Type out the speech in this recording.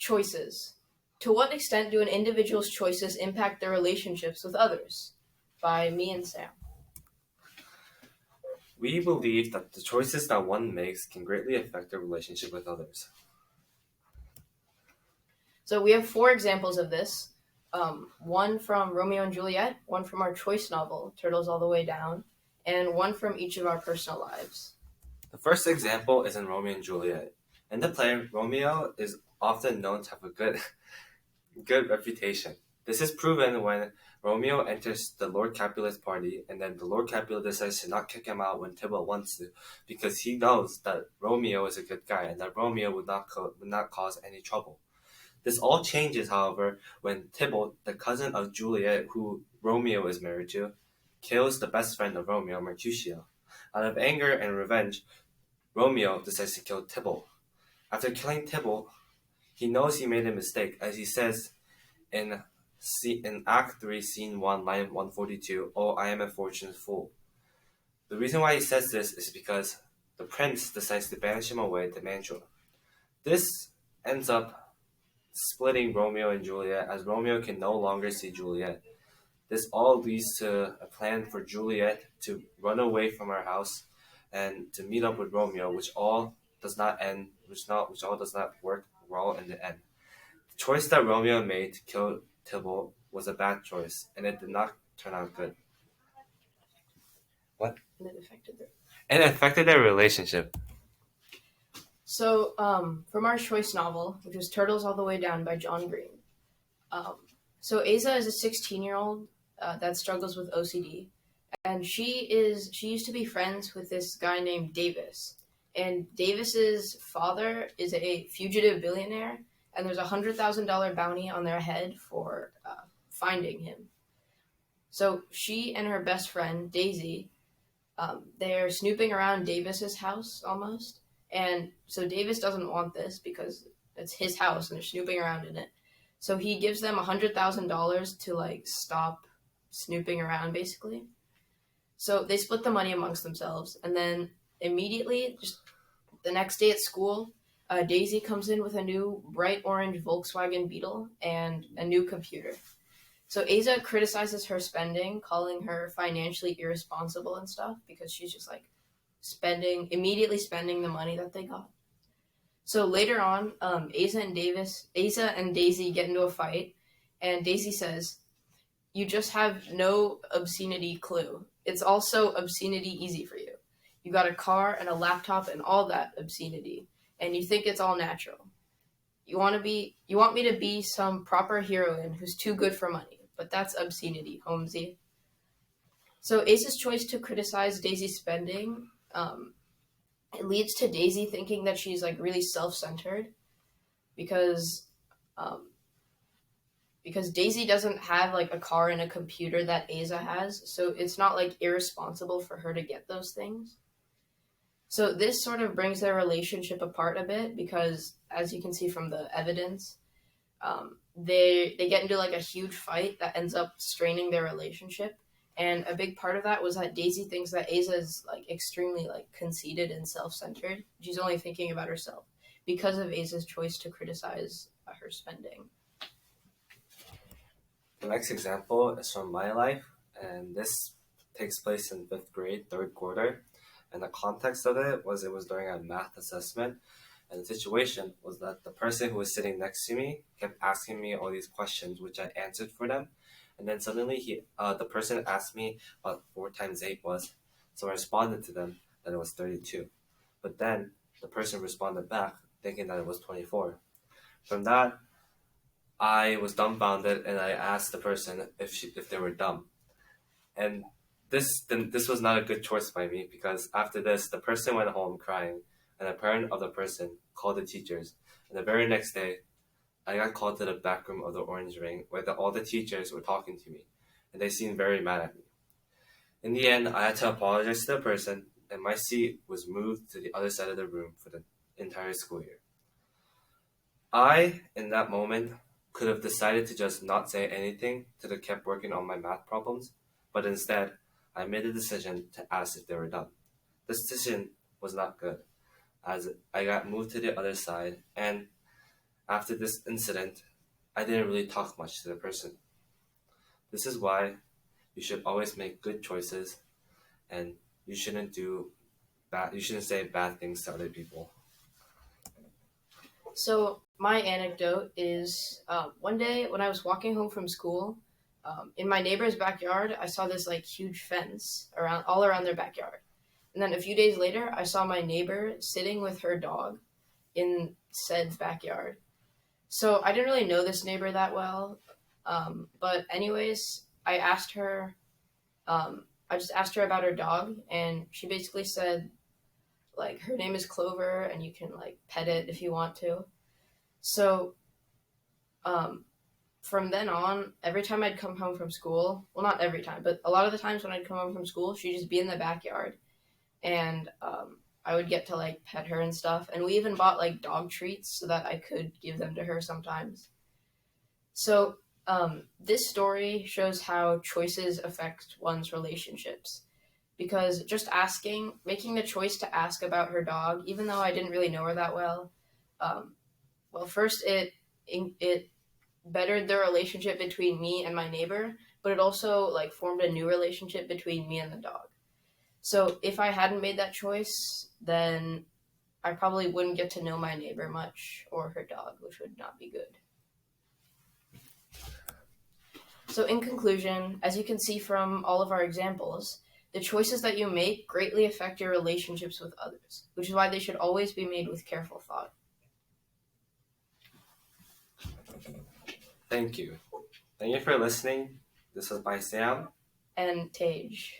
choices. To what extent do an individual's choices impact their relationships with others? By me and Sam. We believe that the choices that one makes can greatly affect their relationship with others. So we have 4 examples of this. One from Romeo and Juliet, one from our choice novel, Turtles All the Way Down, and one from each of our personal lives. The first example is in Romeo and Juliet. In the play, Romeo is often known to have a good reputation. This is proven when Romeo enters the Lord Capulet's party, and then the Lord Capulet decides to not kick him out when Tybalt wants to, because he knows that Romeo is a good guy and that Romeo would not cause any trouble. This all changes, however, when Tybalt, the cousin of Juliet, who Romeo is married to, kills the best friend of Romeo, Mercutio. Out of anger and revenge, Romeo decides to kill Tybalt. After killing Tybalt, he knows he made a mistake, as he says in Act 3, Scene 1, line 142, "Oh, I am a fortunate fool." The reason why he says this is because the prince decides to banish him away to Mantua. This ends up splitting Romeo and Juliet, as Romeo can no longer see Juliet. This all leads to a plan for Juliet to run away from her house and to meet up with Romeo, which all does not work well in the end. The choice that Romeo made to kill Tybalt was a bad choice, and it did not turn out good. What? And it affected their... It affected their relationship. So, from our choice novel, which was Turtles All the Way Down by John Green. So Asa is a 16-year-old that struggles with OCD, and she used to be friends with this guy named Davis. And Davis's father is a fugitive billionaire, and there's a $100,000 bounty on their head for finding him. So she and her best friend, Daisy, they're snooping around Davis's house almost. And so Davis doesn't want this because it's his house and they're snooping around in it. So he gives them $100,000 to stop snooping around, basically. So they split the money amongst themselves, and then immediately, just the next day at school, Daisy comes in with a new bright orange Volkswagen Beetle and a new computer. So Asa criticizes her spending, calling her financially irresponsible and stuff, because she's just immediately spending the money that they got. So later on, Asa and Daisy get into a fight, and Daisy says, "You just have no obscenity clue. It's also obscenity easy for you. You got a car and a laptop and all that obscenity, and you think it's all natural. You want me to be some proper heroine who's too good for money, but that's obscenity, Holmesy." So Asa's choice to criticize Daisy's spending, it leads to Daisy thinking that she's really self-centered, because Daisy doesn't have a car and a computer that Asa has, so it's not irresponsible for her to get those things. So this sort of brings their relationship apart a bit, because as you can see from the evidence, they get into a huge fight that ends up straining their relationship. And a big part of that was that Daisy thinks that Asa is extremely conceited and self-centered. She's only thinking about herself because of Asa's choice to criticize her spending. The next example is from my life, and this takes place in 5th grade, 3rd quarter. And the context of it was during a math assessment, and the situation was that the person who was sitting next to me kept asking me all these questions, which I answered for them. And then suddenly the person asked me what 4 times 8 was, so I responded to them that it was 32. But then the person responded back thinking that it was 24. From that, I was dumbfounded, and I asked the person if they were dumb. And this was not a good choice by me, because after this, the person went home crying, and the parent of the person called the teachers. And the very next day, I got called to the back room of the Orange Ring, where all the teachers were talking to me, and they seemed very mad at me. In the end, I had to apologize to the person, and my seat was moved to the other side of the room for the entire school year. I, in that moment, could have decided to just not say anything till I kept working on my math problems, but instead, I made a decision to ask if they were done. This decision was not good, as I got moved to the other side, and After this incident, I didn't really talk much to the person. This is why you should always make good choices, and you shouldn't do you shouldn't say bad things to other people. So my anecdote is one day when I was walking home from school, in my neighbor's backyard, I saw this like huge fence all around their backyard. And then a few days later, I saw my neighbor sitting with her dog in said backyard. So I didn't really know this neighbor that well, but anyways, I just asked her about her dog, and she basically said like her name is Clover, and you can like pet it if you want to. So um, from then on, every time I'd come home from school, well, not every time, but a lot of the times when I'd come home from school, she'd just be in the backyard, and I would get to like pet her and stuff. And we even bought like dog treats so that I could give them to her sometimes. So this story shows how choices affect one's relationships. Because just making the choice to ask about her dog, even though I didn't really know her that well, um, first it bettered the relationship between me and my neighbor, but it also like formed a new relationship between me and the dog. So if I hadn't made that choice, then I probably wouldn't get to know my neighbor much or her dog, which would not be good. So in conclusion, as you can see from all of our examples, the choices that you make greatly affect your relationships with others, which is why they should always be made with careful thought. Thank you. Thank you for listening. This was by Sam And Tage.